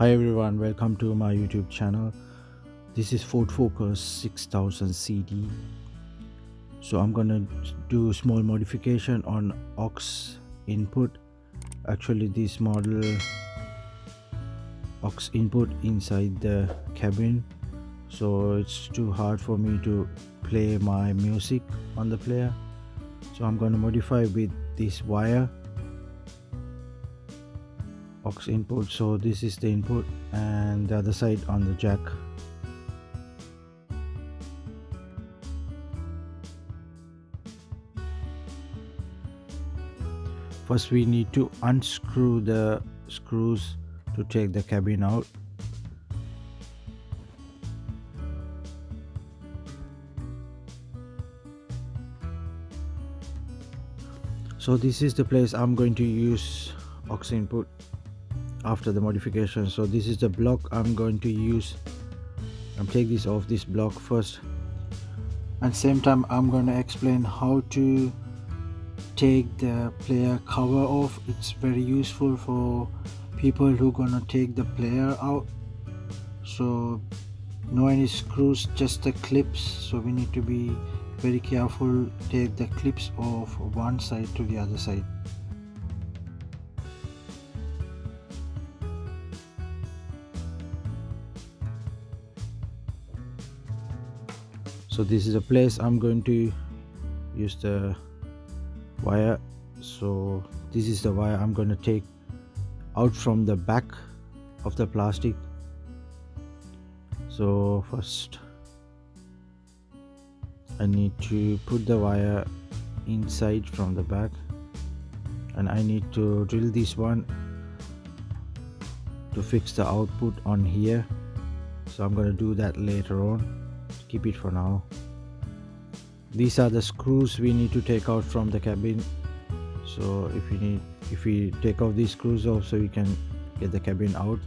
Hi everyone, welcome to my YouTube channel. This is Ford Focus 6000 CD. So I'm gonna do small modification on aux input. Actually this model aux input inside the cabin, so it's too hard for me to play my music on the player. So I'm gonna modify with this wire aux input. So this is the input and the other side on the jack. First we need to unscrew the screws to take the cabin out. So this is the place I'm going to use aux input after the modification. So this is the block I'm going to use. I'll take this off this block first, and same time I'm going to explain how to take the player cover off. It's very useful for people who gonna take the player out. So no any screws, just the clips. So we need to be very careful, take the clips off one side to the other side. So this is a place I'm going to use the wire. So this is the wire I'm going to take out from the back of the plastic. So first I need to put the wire inside from the back, and I need to drill this one to fix the output on here. So I'm going to do that later on. Keep it for now. These are the screws we need to take out from the cabin. So if we take off these screws off, so we can get the cabin out.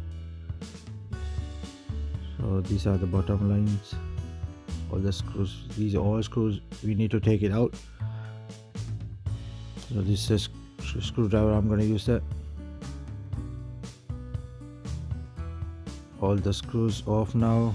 So these are the bottom lines, all the screws. These are all screws, we need to take it out. So this is a screwdriver, I'm going to use that. All the screws off now.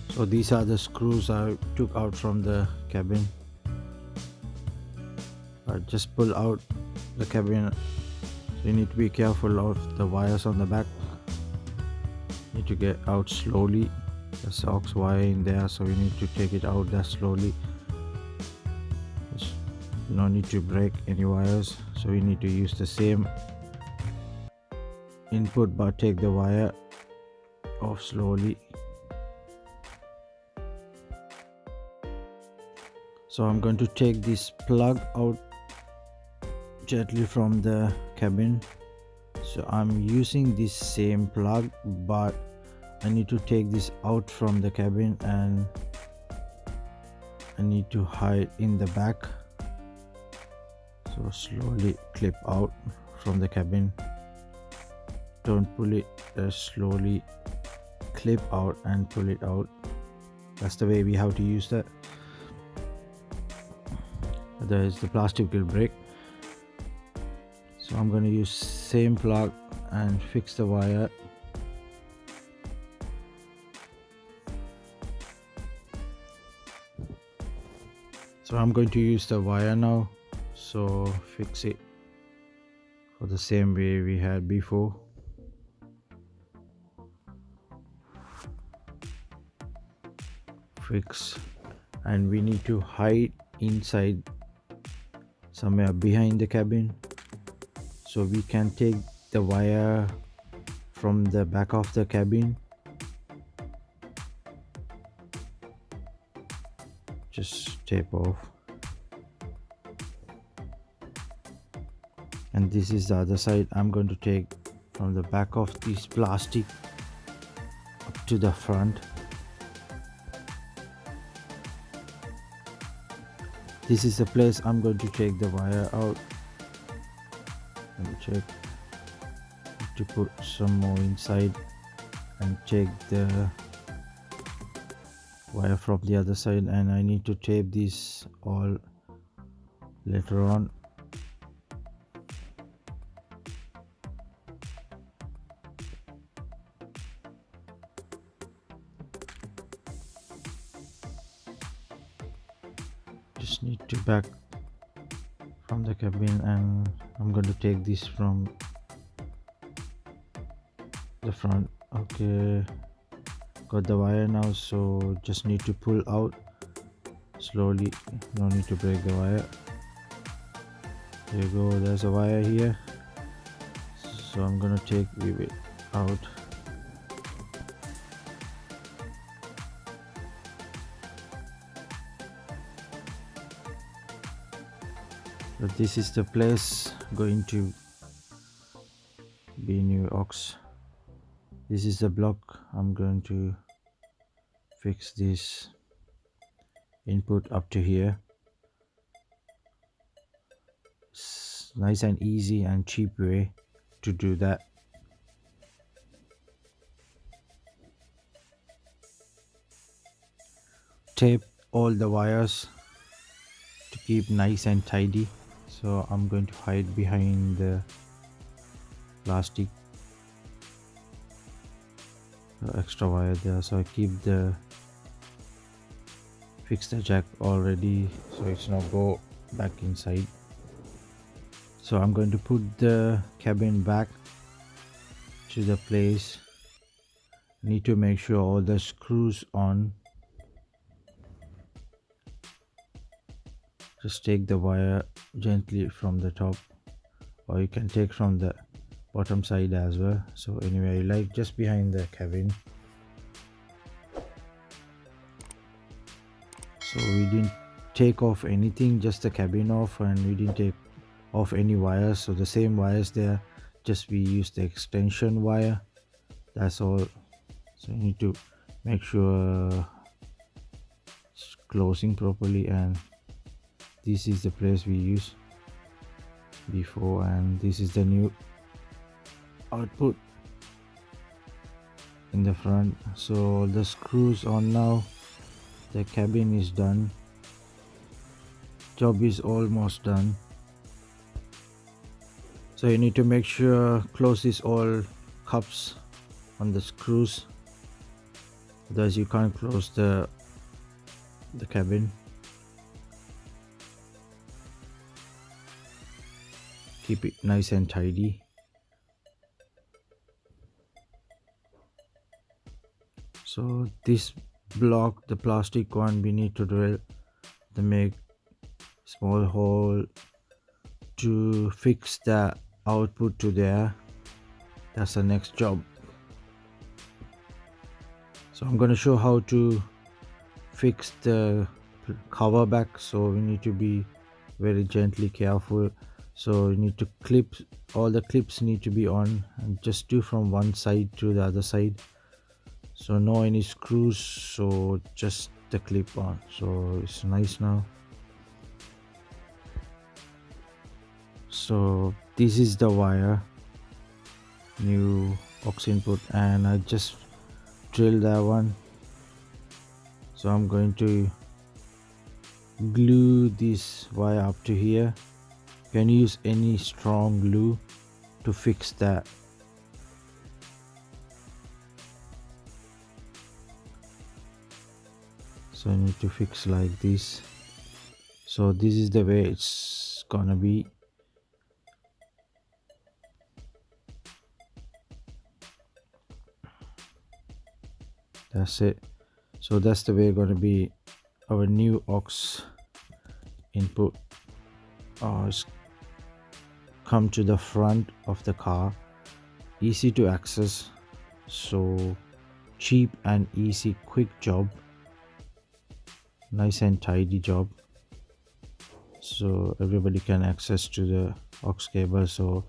So these are the screws I took out from the cabin. I just pull out the cabin. So you need to be careful of the wires on the back. Need to get out slowly. There's aux wire in there, so you need to take it out that slowly. You don't need to break any wires. So you need to use the same input, but take the wire off slowly. So I'm going to take this plug out gently from the cabin. So I'm using this same plug, but I need to take this out from the cabin, and I need to hide in the back. So slowly clip out from the cabin. Don't pull it, slowly clip out and pull it out. That's the way we have to use that. Otherwise the plastic will break. So I'm going to use same plug and fix the wire. So I'm going to use the wire now. So fix it for the same way we had before. Fix, and we need to hide inside somewhere behind the cabin, so we can take the wire from the back of the cabin. Just tape off, and this is the other side. I'm going to take from the back of this plastic up to the front. This is the place I'm going to take the wire out. Let me check. to put some more inside and take the wire from the other side, and I need to tape this all later on. Just need to back from the cabin, and I'm going to take this from the front. Okay, got the wire now, so just need to pull out slowly, no need to break the wire. There you go, there's a wire here, so I'm gonna weave it out. But this is the place going to be new aux. This is the block. I'm going to fix this input up to here. It's nice and easy and cheap way to do that. Tape all the wires to keep nice and tidy. So I'm going to hide behind the plastic extra wire there, so I fix the jack already, so it's not go back inside. So I'm going to put the cabin back to the place. Need to make sure all the screws on. Just take the wire gently from the top, or you can take from the bottom side as well. So anyway, like just behind the cabin. So we didn't take off anything, just the cabin off, and we didn't take off any wires. So the same wires there, just we use the extension wire, that's all. So you need to make sure it's closing properly, and this is the place we used before, and this is the new output in the front. So the screws on now, the cabin is done, job is almost done. So you need to make sure close this all cups on the screws, otherwise you can't close the cabin. Keep it nice and tidy. So this block, the plastic one, we need to drill to make small hole to fix the output to there. That's the next job. So I'm going to show how to fix the cover back, so we need to be very gently careful. So you need to clip, all the clips need to be on, and just do from one side to the other side, so no any screws, so just the clip on. So it's nice now. So this is the wire, new aux input, and I just drilled that one. So I'm going to glue this wire up to here. You can use any strong glue to fix that. So I need to fix like this. So this is the way it's gonna be. That's it. So that's the way gonna be our new aux input. It's come to the front of the car, easy to access, so cheap and easy, quick job, nice and tidy job, so everybody can access to the aux cable. So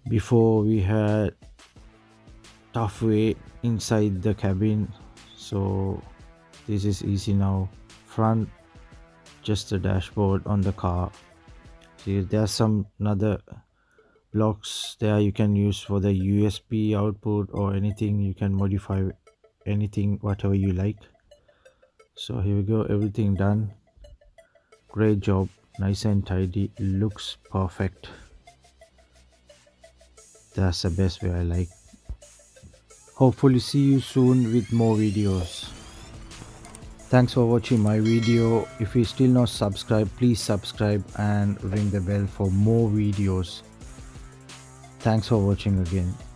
before we had tough way inside the cabin, so this is easy now. Front, just the dashboard on the car. See, there's some another blocks there you can use for the USB output or anything. You can modify anything whatever you like. So here we go, everything done. Great job, nice and tidy, looks perfect. That's the best way I like. Hopefully see you soon with more videos. Thanks for watching my video. If you still not subscribed, please subscribe and ring the bell for more videos. Thanks for watching again.